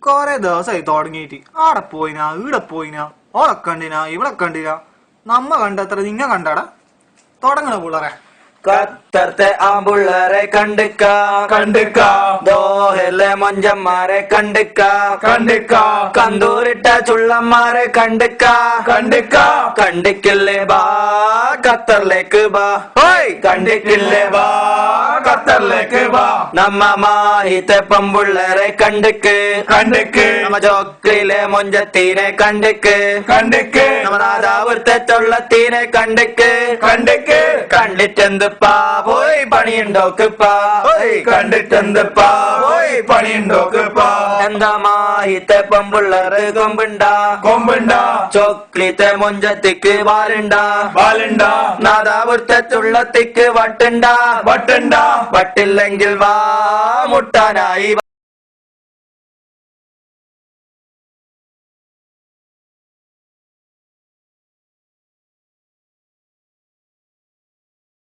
കൊറേ ദിവസമായി തുടങ്ങിയിട്ട് ആടെ പോയിനാ ഇവിടെ പോയിനാ ഓളെ കണ്ടിനാ ഇവിടെ കണ്ടിനാ നമ്മ കണ്ടത്ര നിങ്ങ കണ്ടാടാ തുടങ്ങണ പിള്ളേരെ ഖത്തർത്തെ ആമ്പുള്ളരെ കണ്ടിക്ക ദോഹയിലെ മൊഞ്ചന്മാരെ കണ്ടിക്ക കന്തൂരിട്ട ചുള്ളന്മാരെ കണ്ടിക്ക കണ്ടിക്കില്ലേ ബാ ഖത്തറിലേക്ക് ബാ കണ്ടിക്കില്ലേ ബാ ഖത്തറിലേക്ക് ബാ നമ്മ മാഹിത്തെ പമ്പുള്ളരെ കണ്ടിക്ക് നമ്മ ചോക്ലിലെ മൊഞ്ചത്തീനെ കണ്ടിക്ക് നമ്മ നാദാപുരത്തെ ചുള്ളത്തീനെ കണ്ടിക്ക് കണ്ടിട്ടെന്ത് പോയി പണിയുണ്ടോക്കിപ്പാ കണ്ടിട്ടെന്തപ്പാ പോയി പണിയുണ്ടോക്കിപ്പാ എന്താ മാഹിത്തെ പമ്പുള്ളറ് കൊമ്പുണ്ട ചോക്ലിത്തെ മൊഞ്ചത്തിക്ക് വാലുണ്ട നാദാപുരത്തെ ചുള്ളത്തിക്ക് വട്ടുണ്ട വട്ടില്ലെങ്കിൽ വാ മുട്ടാനായി